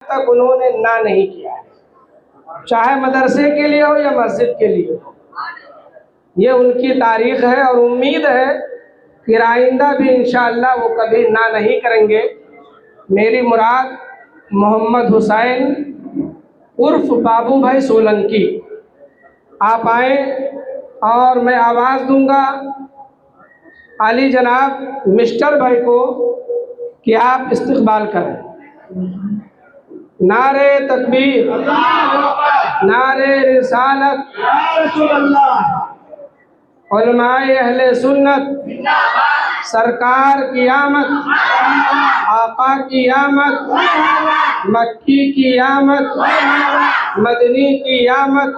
तक उन्होंने ना नहीं किया है, चाहे मदरसे के लिए हो या मस्जिद के लिए हो। ये उनकी तारीख है और उम्मीद है कि आइंदा भी इंशाअल्लाह वो कभी ना नहीं करेंगे। मेरी मुराद मोहम्मद हुसैन उर्फ बाबू भाई सोलंकी, आप आए और मैं आवाज़ दूंगा अली जनाब मिस्टर भाई को कि आप इस्तकबाल करें। नारे तकबीर, नारे रिसालत, उलमाए अहले सुन्नत, सरकार की आमद, आका की आमद, मक्की की आमद, मदनी की आमद।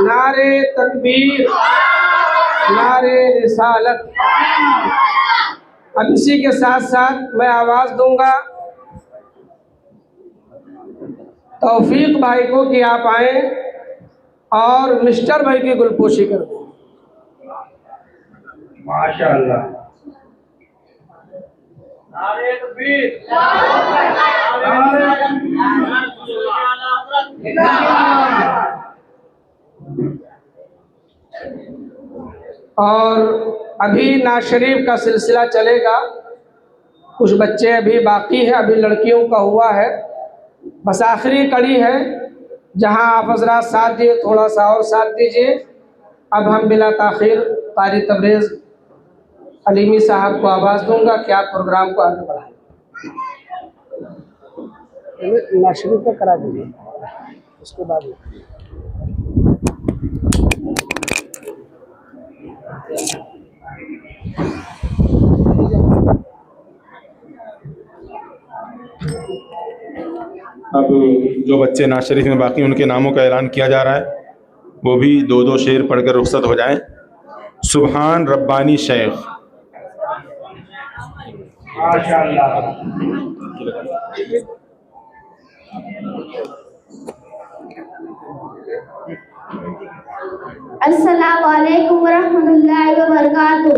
नारे तकबीर, नारे रिसालत। अब इसी के साथ साथ मैं आवाज़ दूंगा तौफीक भाई को कि आप आए और मिस्टर भाई की गुलपोशी कर दें। माशाअल्लाह। और अभी नाज शरीफ का सिलसिला चलेगा, कुछ बच्चे अभी बाकी हैं, अभी लड़कियों का हुआ है, बस आखिरी कड़ी है जहां आप हजरात साथ दिए, थोड़ा सा और साथ दीजिए। अब हम बिला ताखिर कारी तबरेज़ अलीमी साहब को आवाज़ दूंगा कि आप प्रोग्राम को आगे बढ़ाएं। नाज शरीफ का करा दीजिए, उसके बाद अब जो बच्चे नाज शरीफ में बाकी उनके नामों का ऐलान किया जा रहा है, वो भी दो दो शेर पढ़कर रुखसत हो जाएं। सुभान रब्बानी शेख। अस्सलामु अलैकुम वरहमतुल्लाहि वबरकातुहू।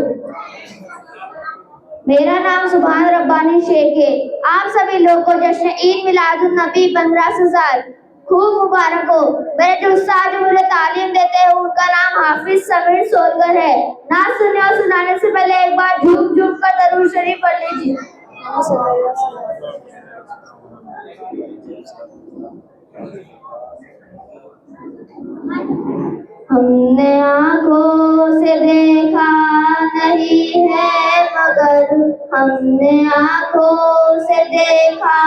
मेरा नाम सुभान रब्बानी शेख है। आप सभी लोगों को जश्न ईद मिलादुन नबी 1500 साल खूब मुबारक हो। मेरे जो उस्ताद जो मुझे तालीम देते हैं उनका नाम हाफिज समीर सोलकर है। नात सुनने और सुनाने से पहले एक बार झूम झूम कर दरूद शरीफ पढ़ लीजिए। हमने आँखों से देखा नहीं है मगर, हमने आँखों से देखा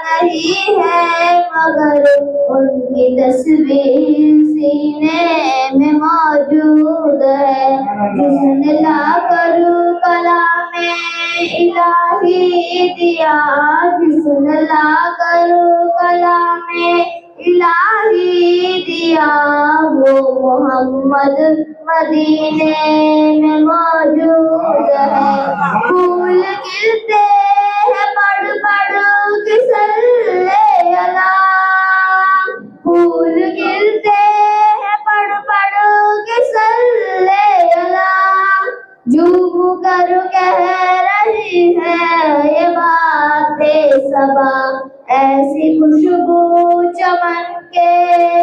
नहीं है मगर, उनकी तस्वीर सीने में मौजूद है। जिसने लाकर कलामे इलाही दिया, जिसने लाकर कलामे इलाही दिया, वो मोहम्मद मदीने में मौजूद है। फूल गिरते हैं पढ़ पढ़ के सल्ले अला, फूल गिरते हैं पढ़ पढ़ के सल्ले अला, झूम कर कह रही है ये बातें सबा, ऐसी खुशबू चमन के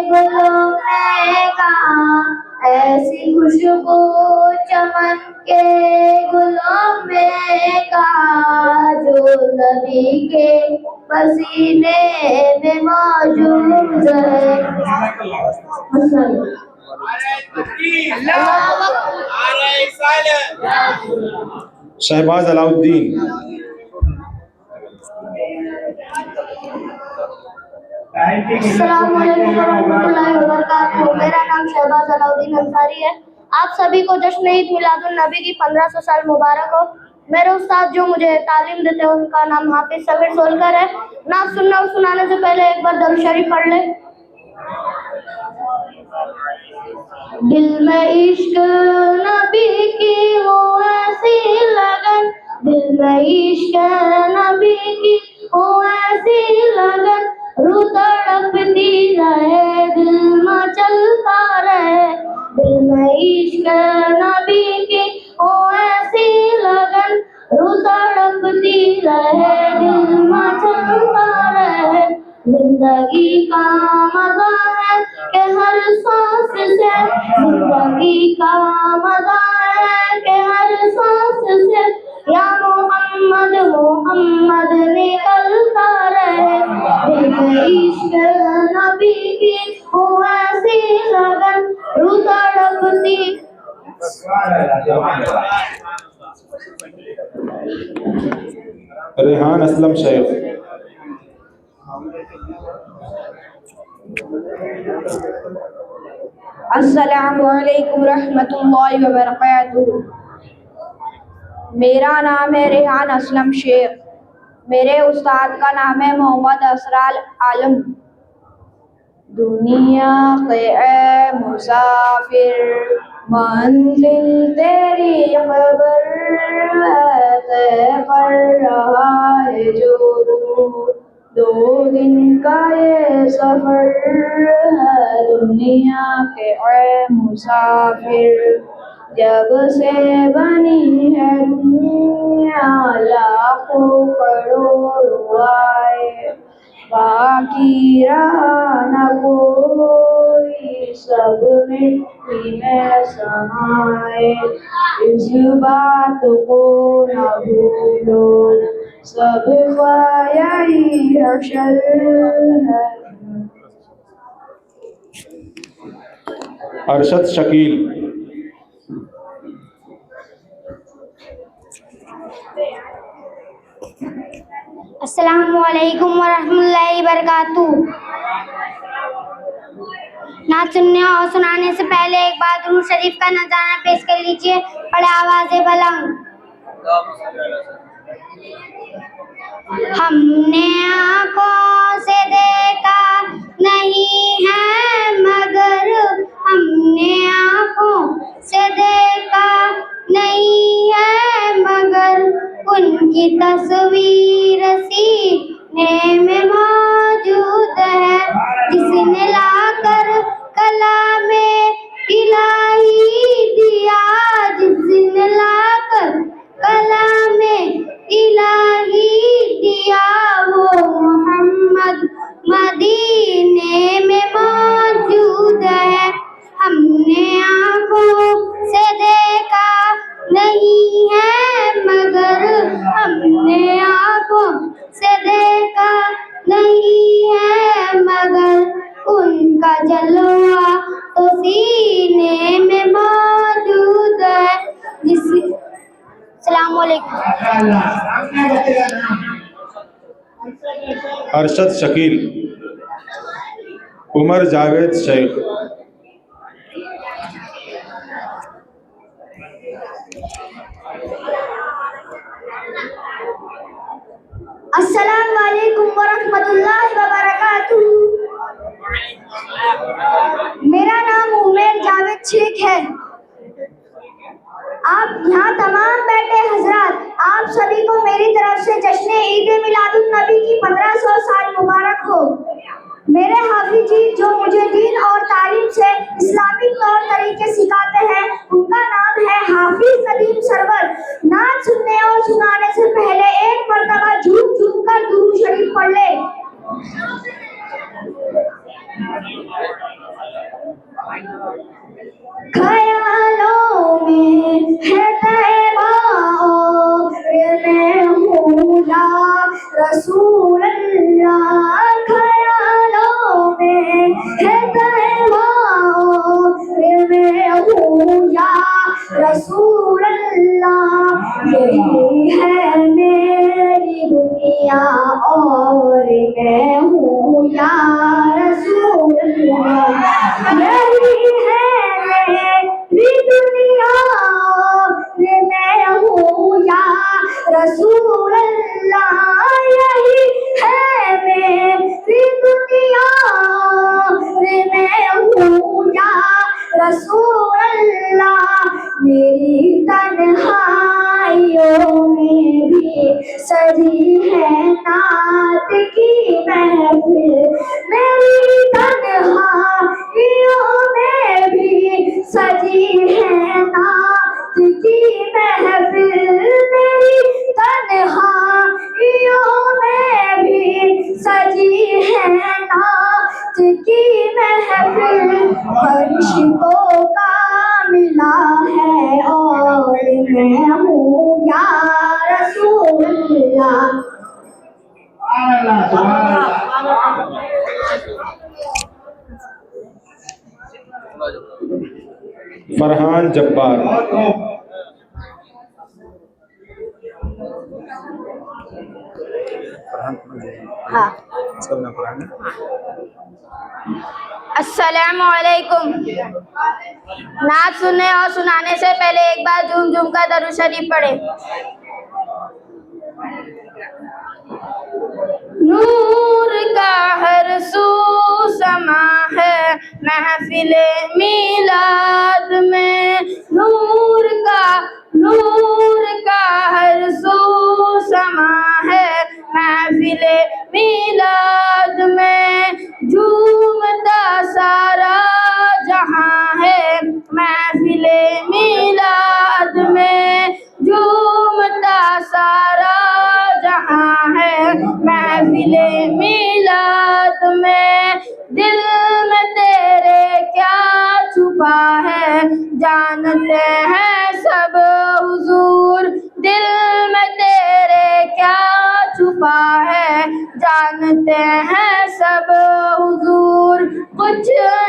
गुलों में कहाँ, ऐसी खुशबू चमन के गुलों में कहाँ, जो नबी के पसीने में मौजूद है। शहबाज अलाउद्दीन। अस्सलामुअलैकुम वरहमतुल्लाहि वबरकातुहू। मेरा नाम शहबाज अलाउद्दीन अंसारी है। आप सभी को जश्न ईद मिलादुन नबी की 1500 साल मुबारक हो। मेरे उस्ताद जो मुझे तालीम देते हैं उनका नाम हाफिज समीर सोलकर है। नात सुनने और सुनाने से पहले एक बार दरूद शरीफ पढ़ ले। दिल में इश्क नबी की हो ऐसी लगन, दिल में इश्क नबी की हो ऐसी लगन, रूह तड़पती रहे दिल मचलता रहे। दिल में इश्क नबी की हो ऐसी लगन, रूह तड़पती रहे दिल मचलता रहे। जिंदगी का मजा है कि हर सांस से, जिंदगी का मजा है कि हर सांस से या मोहम्मद मोहम्मद निकलता रहे। इश्क नबी की हो ऐसी लगन रूह तड़पती। रेहान असलम शेख। अस्सलामुअलैकुम रहमतुल्लाहि व बरकातुहू। मेरा नाम है रेहान असलम शेख। मेरे उस्ताद का नाम है मोहम्मद असरार आलम। दुनिया के ए मुसाफिर मंजिल तेरी खबर है, कर रहा है जो दो दिन का ये सफर है। दुनिया के ए मुसाफिर जब से बनी है दुनिया लाखों करोड़ों आए, बाकी रहा न कोई, सब मिट्टी में समाए। इस बात को न भूलो, सब यही हशर है। अरशद शकील। अस्सलामुअलैकुम वरहमतुल्लाहि वबरकातुहू। नात सुनने और सुनाने से पहले एक बार दुरूद शरीफ का नज़ारा पेश कर लीजिए। बड़े आवाज़े बुलंद। हमने आँखों से देखा नहीं है मगर, हमने आँखों से देखा नहीं है मगर, उनकी तस्वीर सीने में मौजूद है। जिसने लाकर कलामे इलाही दिया, जिसने लाकर कलामे इलाही दिया, वो मोहम्मद मदीने में मौजूद है। हमने आँखों से देखा नहीं है मगर, हमने आँखों से देखा नहीं है मगर, उनका जलवा तो सीने में मौजूद है। अस्सलामु अलैकुम। अरशद शकील। उमर जावेद शेख। अस्सलामु अलैकुम वरहमतुल्लाहि वबरकातुहू। मेरा नाम उमर जावेद शेख है। आप यहाँ तमाम बैठे हजरात, आप सभी को मेरी तरफ से जश्न ईद मिलादुन नबी की 1500 साल मुबारक हो। मेरे हाफिज जी जो मुझे दीन और तालीम से इस्लामिक तौर तरीके सिखाते हैं, उनका नाम है हाफिज नदीम सरवर। नात सुनने और सुनाने से पहले एक मर्तबा झूम झूम कर दुरूद शरीफ पढ़ ले। ख्यालों में है तैबा और मैं हूँ या रसूल अल्लाह। ख्यालों में है तैबा और मैं हूँ या रसूल अल्लाह। यही है मेरी दुनिया और मैं हूँ या रसूल अल्लाह। यही है मेरी दुनिया मैं हूँ या रसूल अल्लाह। यही है मेरी दुनिया मैं हूँ या रसूल अल्लाह। मेरी तन्हाइयों में भी सजी है नात की महफिल। मेरी तन्हाइयों में भी सजी है नात की महफिल। मेरी तन्हाइयों में भी सजी है की महफिल फरिश्तों का मिला है और मैं हूँ या रसूल अल्लाह। फरहान जब्बार। हाँ। अस्सलामु अलैकुम। नात सुनने और सुनाने से पहले एक बार झूम झूम कर दरूद शरीफ पढ़े। नूर का हर सू समा है महफिले मीलाद में, नूर का हर सू समा है महफिले मीलाद में, झूमता सारा जहां है महफिले मीलाद में, झूमता सारा जहां है महफिले मीलाद में। दिल में तेरे क्या छुपा है जानते हैं सब हुजूर, दिल में तेरे क्या छुपा है जानते हैं सब हुजूर, कुछ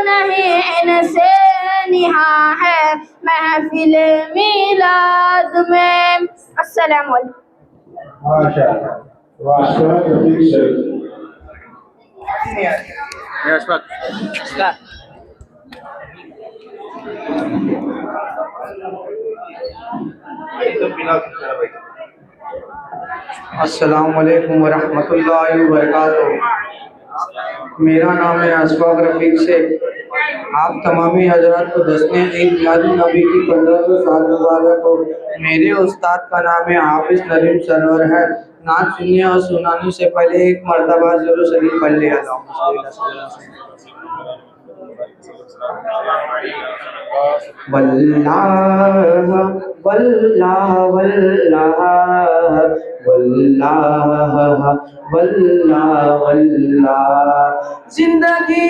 नहीं इनसे निहा है महफिले मीलाद में। अस्सलाम वालेकुम। अस्सलाम वालेकुम वरहमतुल्लाहि वबरकातुहू। मेरा नाम है अशफाक रफीक शेख। आप तमामी हजरात को दसने ईद मिलादुन्नबी की 1500 साल मुबारक हो। मेरे उस्ताद का नाम है हाफिज नदीम सरवर है। नात सुनने और सुनाने से पहले एक मरतबा ज़रूर शरीफ पढ़ लिया जाओ। वल्लाह वल्लाह वल्लाह वल्लाह वल्लाह वल्लाह। जिंदगी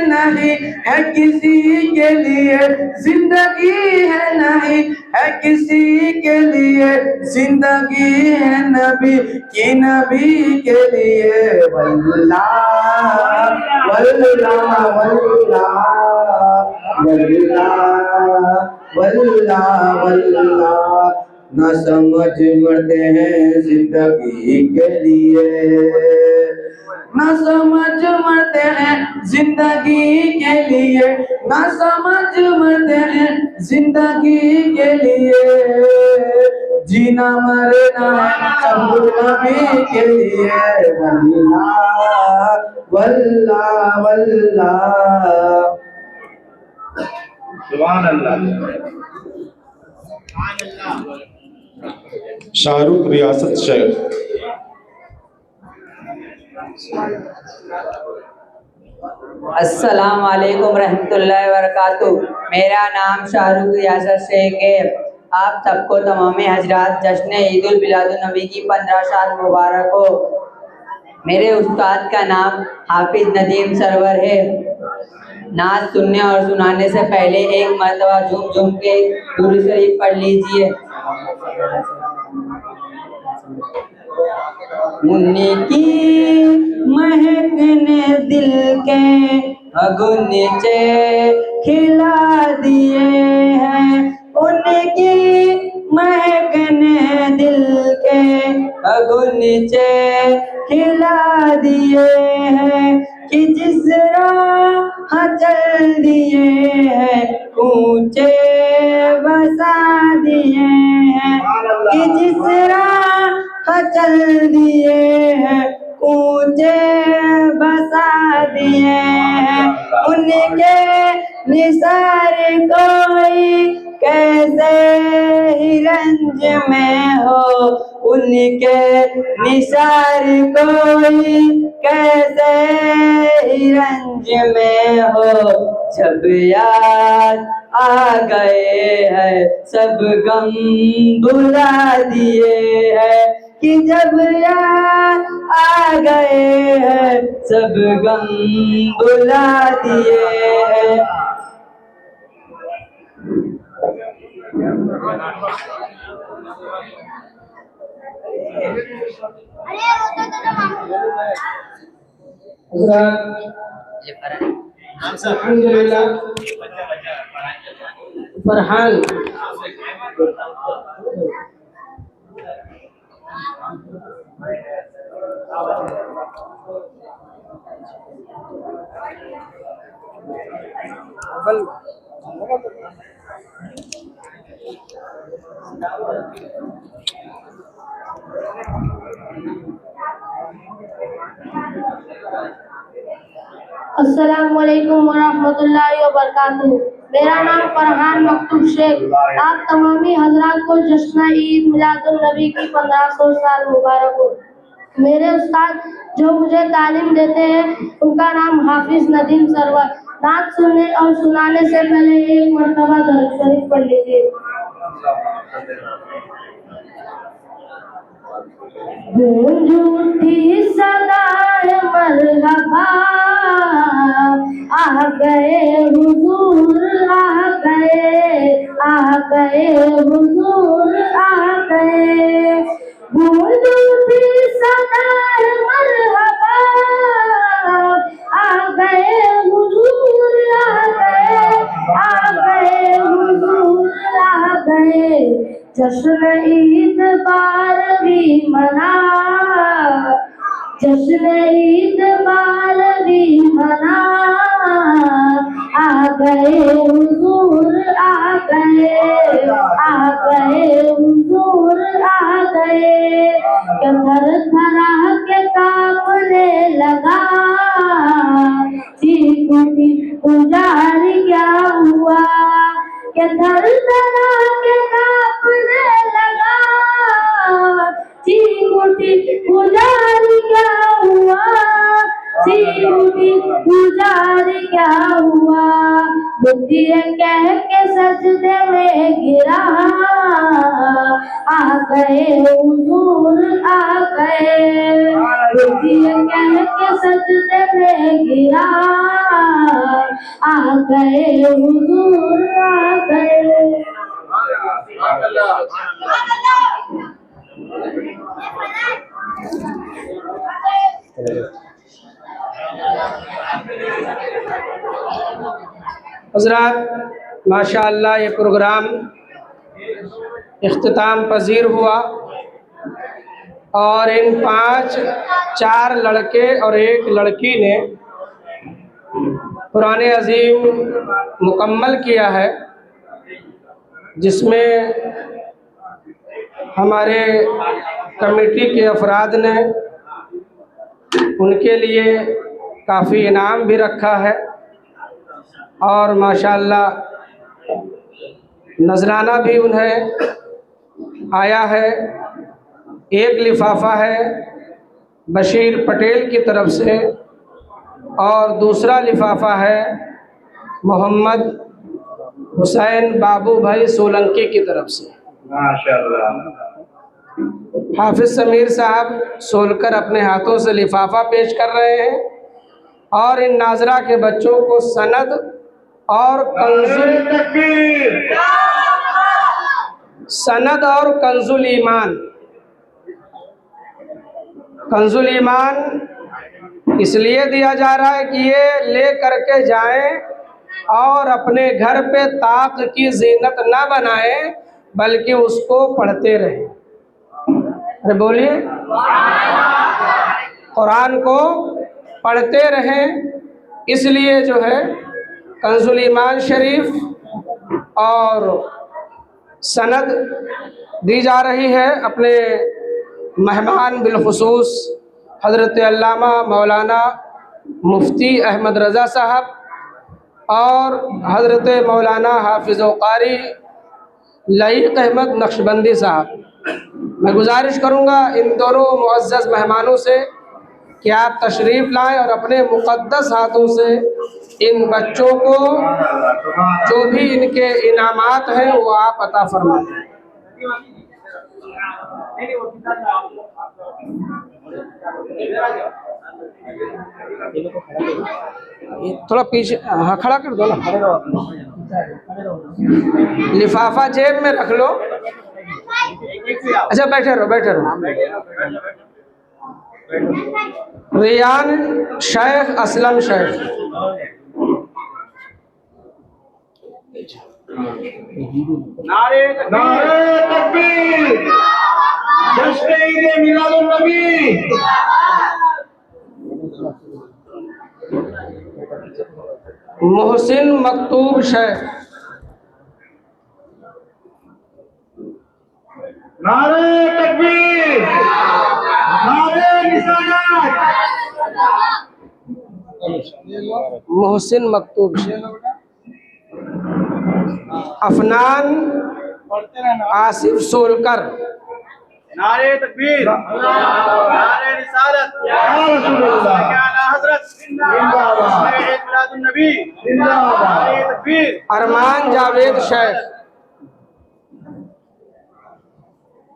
नहीं है किसी के लिए, जिंदगी है नहीं है किसी के लिए, जिंदगी है नबी की नबी के लिए। वल्लाह वल्लाह वल्लाह वल्लाह वल्लाह वल्लाह। न समझ मरते हैं जिंदगी के लिए, न समझ मरते हैं जिंदगी के लिए, न समझ मरते हैं जिंदगी के लिए। जीना मरना है सब नबी के लिए। वल्लाह वल्लाह वल्लाह। सुभान अल्लाह। शाहरुख रियासत शेख। अस्सलाम वालेकुम रहमतुल्लाहि वबरकातुहू। मेरा नाम शाहरुख रियासत शेख है। आप सबको तमाम हजरात जश्न ईदुल मिलादुन्नबी की 15 साल मुबारक हो। मेरे उस्ताद का नाम हाफिज नदीम सरवर है। नात सुनने और सुनाने से पहले एक मरतबा झूम झूम के दुरूद शरीफ पढ़ लीजिए। उनकी महक ने दिल के बगीचे खिला दिए हैं, उनकी महक ने दिल के बगीचे खिला दिए हैं, कि जिस राह चल दिए हैं ऊंचे बसा दिए हैं, कि जिस राह चल दिए हैं ऊंचे बसा दिए हैं। उनके निसार कोई कैसे ही रंज में हो, उनके निसार कोई कैसे ही रंज में हो। जब याद आ गए हैं सब गम भुला दिए हैं, कि जब यार आ गए हैं सब गम बुला दिए हैं। अल्हम्दुलिल्लाह फरहान अस्सलामुअलैकुम वरहमतुल्लाहि वबरकातुहू। मेरा नाम फरहान मकतूब शेख। आप तमामी हजरात को जश्न ईद मिलादुन नबी की 1500 साल मुबारक हो। मेरे उस्ताद जो मुझे तालीम देते हैं उनका नाम हाफिज नदीम सरवर। नात सुनने और सुनाने से पहले एक मरतबा दरूद शरीफ पढ़ लीजिए। गूंज उठी सदाए मरहबा, आ गए हुजूर आ गए हुजूर आ गए। गूंज उठी सदाए मरहबा, आ गए हुजूर आ गए हुजूर आ गए। जश्न ईद बारहवीं मना, जश्न ईद बारहवीं मना, आ गए हुजूर आ गए हुजूर आ गए। थर थरा के कांपने लगा, चीखी पुजारी क्या हुआ, के थर थरा के कांपने लगा, चीखी पुजारी क्या हुआ, चीखी पुजारी क्या हुआ। बुद्धिए कह के सजदे में गिरा, आ गए हुजूर आ गए। बुद्धिए कह के सजदे में गिरा, आ गए हुजूर आ गए। हज़रात माशाअल्लाह ये प्रोग्राम इख्तिताम पजीर हुआ और इन 4 लड़के और 1 लड़की ने कुरान अज़ीम मुकम्मल किया है, जिसमें हमारे कमेटी के अफराद ने उनके लिए काफ़ी इनाम भी रखा है और माशाअल्लाह नजराना भी उन्हें आया है। एक लिफाफा है बशीर पटेल की तरफ से और दूसरा लिफाफा है मोहम्मद हुसैन बाबू भाई सोलंकी की तरफ से। माशाअल्लाह। हाफिज समीर साहब सोलकर अपने हाथों से लिफाफा पेश कर रहे हैं और इन नाजरा के बच्चों को सनद और कंजुल ईमान, कंजुल ईमान इसलिए दिया जा रहा है कि ये ले करके जाएं और अपने घर पे ताक की जीनत ना बनाएं बल्कि उसको पढ़ते रहें। अरे बोलिए, कुरान को पढ़ते रहें। इसलिए जो है कंजुल ईमान शरीफ और सनद दी जा रही है अपने मेहमान बिलखुसूस हज़रत अल्लामा मौलाना मुफ्ती अहमद रज़ा साहब और हज़रत मौलाना हाफिज़ कारी लईक अहमद नक्शबंदी साहब। मैं गुजारिश करूँगा इन दोनों मुअज़्ज़ज़ मेहमानों से कि आप तशरीफ़ लाएं और अपने मुक़द्दस हाथों से इन बच्चों को जो भी इनके इनामात हैं वो आप अता फरमाएं। ये थोड़ा पीछे, हाँ खड़ा कर दो ना, लिफाफा जेब में रख लो। अच्छा बैठे रहो, बैठे रहो। रियान शेख असलम शेख। नारे तकबीर, जश्न ईद मिलादुन नबी। मोहसिन मकतूब शेख। नारे तकबीर, नारे निशानात। मोहसिन मकतूब शेख। अफनान आसिफ सोलकर। नारे तकबीर, नारे रिसालत, या हजरत जिंदाबाद, ईद मिलादुन नबी जिंदाबाद, नारे तकबीर। अरमान जावेद शेख।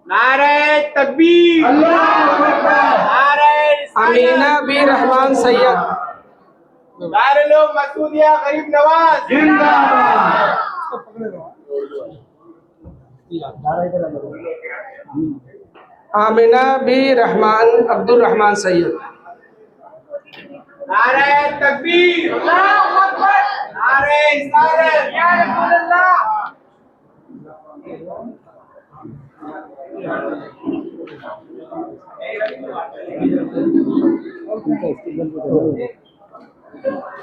नारे तकबीर, अल्लाहू अकबर, नारे रिसालत। अमीना बी रहमान सैयद। दारुल मसूदिया गरीब नवाज जिंदाबाद। आमिना बी रहमान अब्दुल रहमान सैयद। नारे तकबीर, अल्लाहू अकबर, नारे रिसालत, या रसूल अल्लाह।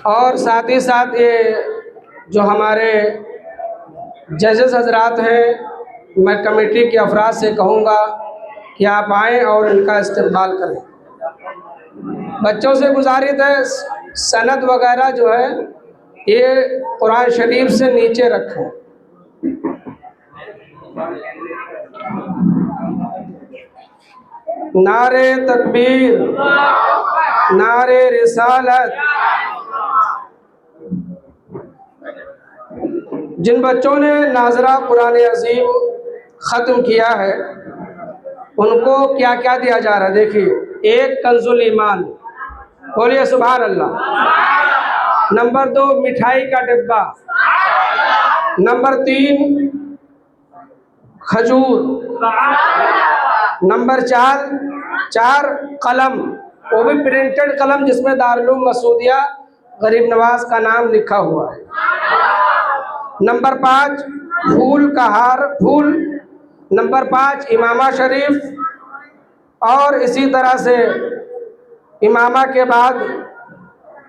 और साथ ही साथ ये जो हमारे जजेस हजरात हैं, मैं कमेटी के अफराद से कहूँगा कि आप आएँ और इनका इस्तेमाल करें। बच्चों से गुजारिश है सनद वगैरह जो है ये कुरान शरीफ से नीचे रखें। नारे तकबीर, नारे रिसालत। जिन बच्चों ने नाजरा कुरान अजीम ख़त्म किया है उनको क्या क्या दिया जा रहा है देखिए। एक कंजुल ईमान, बोलिए सुभान अल्लाह। नंबर 2 मिठाई का डिब्बा। नंबर 3 खजूर। नंबर 4 कलम, वो भी प्रिंटेड कलम जिसमें दारुल मसूदिया गरीब नवाज का नाम लिखा हुआ है। नंबर 5 फूल का हार, फूल। नंबर 5 इमामा शरीफ। और इसी तरह से इमामा के बाद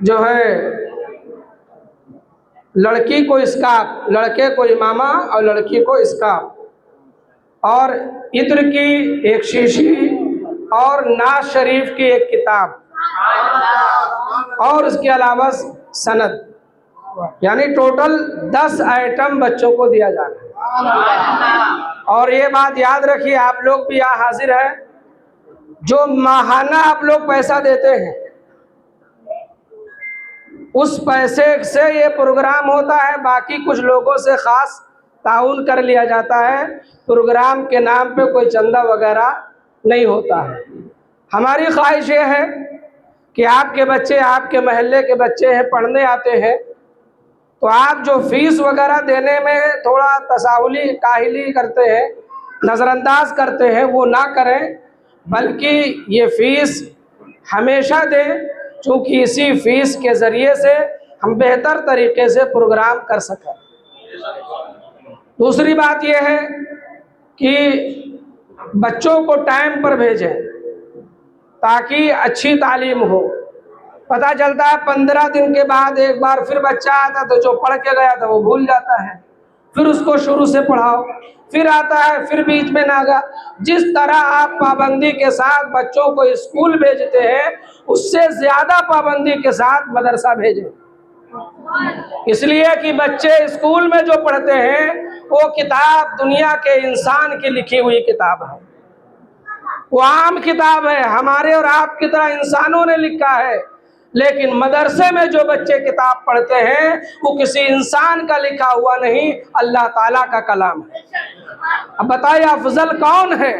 जो है लड़की को स्कार्फ, लड़के को इमामा और लड़की को स्कार्फ। और इत्र की एक शीशी और नाज शरीफ की एक किताब और उसके अलावा सनद, यानी टोटल 10 आइटम बच्चों को दिया जा रहा है। और ये बात याद रखिए, आप लोग भी यहाँ हाजिर हैं, जो माहाना आप लोग पैसा देते हैं उस पैसे से ये प्रोग्राम होता है। बाकी कुछ लोगों से ख़ास ताउन कर लिया जाता है, प्रोग्राम के नाम पे कोई चंदा वगैरह नहीं होता है। हमारी ख्वाहिश ये है कि आपके बच्चे, आपके महल्ले के बच्चे हैं, पढ़ने आते हैं, तो आप जो फीस वगैरह देने में थोड़ा तसाहुली काहिली करते हैं, नज़रअंदाज करते हैं, वो ना करें, बल्कि ये फ़ीस हमेशा दें, क्योंकि इसी फ़ीस के ज़रिए से हम बेहतर तरीके से प्रोग्राम कर सकें। दूसरी बात यह है कि बच्चों को टाइम पर भेजें ताकि अच्छी तालीम हो। पता चलता है 15 दिन के बाद एक बार फिर बच्चा आता तो जो पढ़ के गया था वो भूल जाता है, फिर उसको शुरू से पढ़ाओ, फिर आता है फिर बीच में नागा। जिस तरह आप पाबंदी के साथ बच्चों को स्कूल भेजते हैं उससे ज़्यादा पाबंदी के साथ मदरसा भेजें, इसलिए कि बच्चे स्कूल में जो पढ़ते हैं वो किताब दुनिया के इंसान की लिखी हुई किताब है, वो आम किताब है, हमारे और आपकी तरह इंसानों ने लिखा है। लेकिन मदरसे में जो बच्चे किताब पढ़ते हैं वो किसी इंसान का लिखा हुआ नहीं, अल्लाह ताला का कलाम है। अब बताइए अफजल कौन है?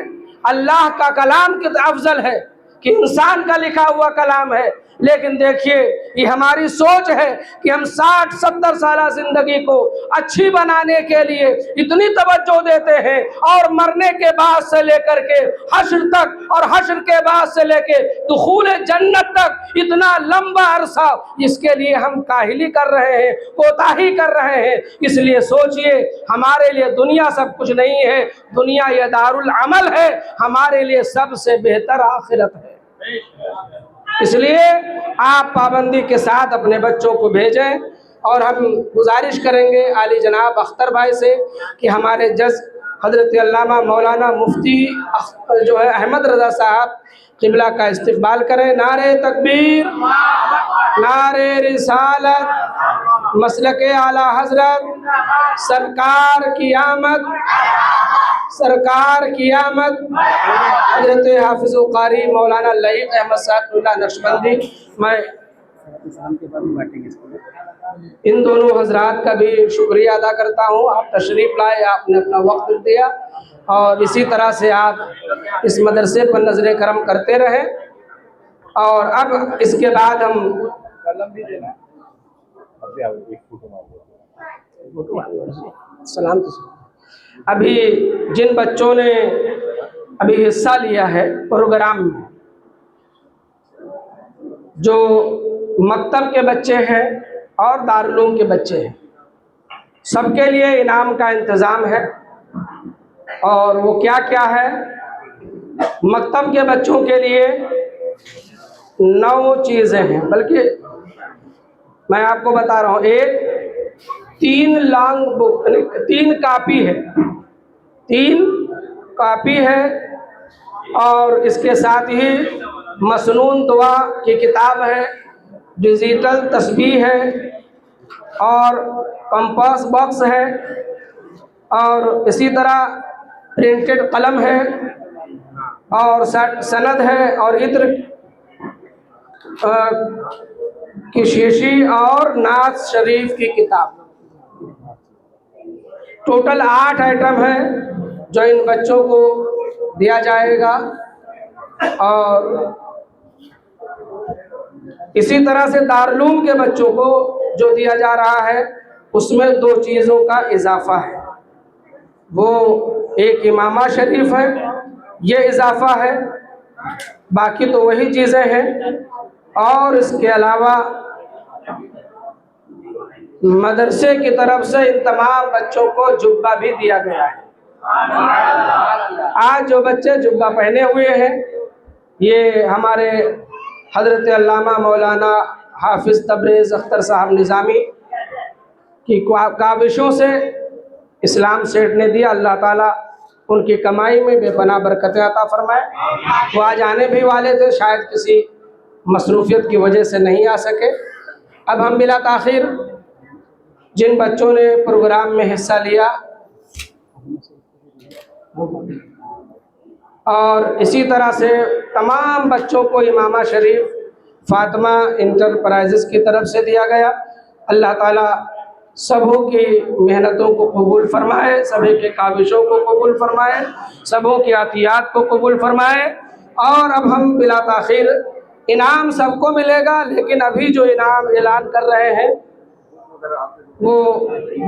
अल्लाह का कलाम कितना अफजल है कि इंसान का लिखा हुआ कलाम है। लेकिन देखिए ये हमारी सोच है कि हम 60-70 साल जिंदगी को अच्छी बनाने के लिए इतनी तवज्जो देते हैं और मरने के बाद से लेकर के हश्र तक और हश्र के बाद से लेके दुखूल जन्नत तक इतना लंबा अरसा इसके लिए हम काहिली कर रहे हैं, कोताही कर रहे हैं। इसलिए सोचिए हमारे लिए दुनिया सब कुछ नहीं है, दुनिया ये दारुल अमल है, हमारे लिए सबसे बेहतर आखिरत है। इसलिए आप पाबंदी के साथ अपने बच्चों को भेजें और हम गुजारिश करेंगे आली जनाब अख्तर भाई से कि हमारे जज हजरत अल्लामा मौलाना मुफ्ती जो है अहमद रज़ा साहब क़िबला का इस्तकबाल करें। नारे तकबीर, नारे रिसालत, मसलके आला हजरत, सरकार की आमद, सरकार की आमद। हजरत हाफिज़ुल कारी मौलाना लईक अहमद साहब नक्शबंदी, मैं इन दोनों हजरात का भी शुक्रिया अदा करता हूँ। आप तशरीफ़ लाए, आपने अपना वक्त दिया और इसी तरह से आप इस मदरसे पर नजर करम करते रहे। और अब इसके बाद हम सलाम अभी जिन बच्चों ने अभी हिस्सा लिया है प्रोग्राम में, जो मकतब के बच्चे हैं और दारुल के बच्चे हैं, सबके लिए इनाम का इंतज़ाम है। और वो क्या क्या है? मकतब के बच्चों के लिए 9 चीज़ें हैं, बल्कि मैं आपको बता रहा हूँ। एक 3 लॉन्ग बुक, 3 कापी है, 3 कापी है और इसके साथ ही मसनून दुआ की किताब है, डिजिटल तस्बीह है और कंपास बॉक्स है और इसी तरह प्रिंटेड कलम है और सनद है और इत्र की शीशी और नाज शरीफ की किताब। टोटल 8 आइटम है जो इन बच्चों को दिया जाएगा। और इसी तरह से दारुल के बच्चों को जो दिया जा रहा है उसमें 2 चीज़ों का इजाफा है। वो एक इमामा शरीफ है, ये इजाफा है, बाकी तो वही चीज़ें हैं। और इसके अलावा मदरसे की तरफ से इन तमाम बच्चों को जुब्बा भी दिया गया है। आज जो बच्चे जुब्बा पहने हुए हैं ये हमारे हजरत अल्लामा मौलाना हाफिज़ तबरेज़ अख्तर साहब निज़ामी की काविशों से इस्लाम सेठ ने दिया। अल्लाह ताला उनकी कमाई में बेपनाह बरकतें अता फरमाए। वो आज आने भी वाले थे, शायद किसी मसरूफियत की वजह से नहीं आ सके। अब हम बिला ताख़ीर जिन बच्चों ने प्रोग्राम में हिस्सा लिया और इसी तरह से तमाम बच्चों को इमामा शरीफ फ़ातिमा इंटरप्राइजेज़ की तरफ से दिया गया। अल्लाह ताला सबों की मेहनतों को कबूल फरमाए, सभी के काविशों को कबूल फरमाए, सबों की आतियात को कबूल फरमाए। और अब हम बिला ताख़ीर इनाम सबको मिलेगा, लेकिन अभी जो इनाम ऐलान कर रहे हैं वो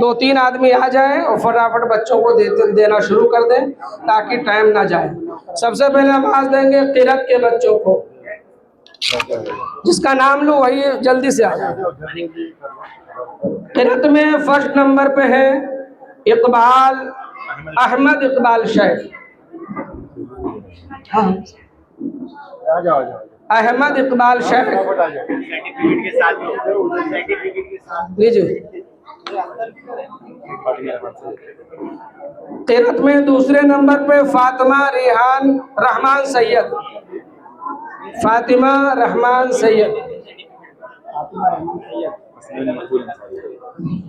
2-3 आदमी आ जाएं और फटाफट बच्चों को देना शुरू कर दें ताकि टाइम ना जाए। सबसे पहले हम आज देंगे क़िरत के बच्चों को, जिसका नाम लो वही जल्दी से आ जाए। क़िरत में फर्स्ट नंबर पे है इकबाल अहमद इकबाल शेख। हाँ अहमद इकबाल शेख लीजिए। क़िरत में दूसरे नंबर पे फातिमा रिहान रहमान सैयद, फातिमा रहमान सैयद।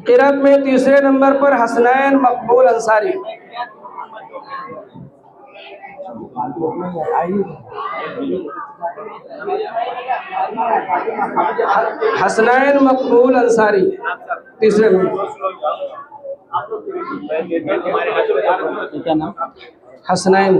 क़िरत में तीसरे नंबर पर हसनैन मकबूल अंसारी। हसनैन मकबूल अंसारी तीसरे नंबर। हसनैन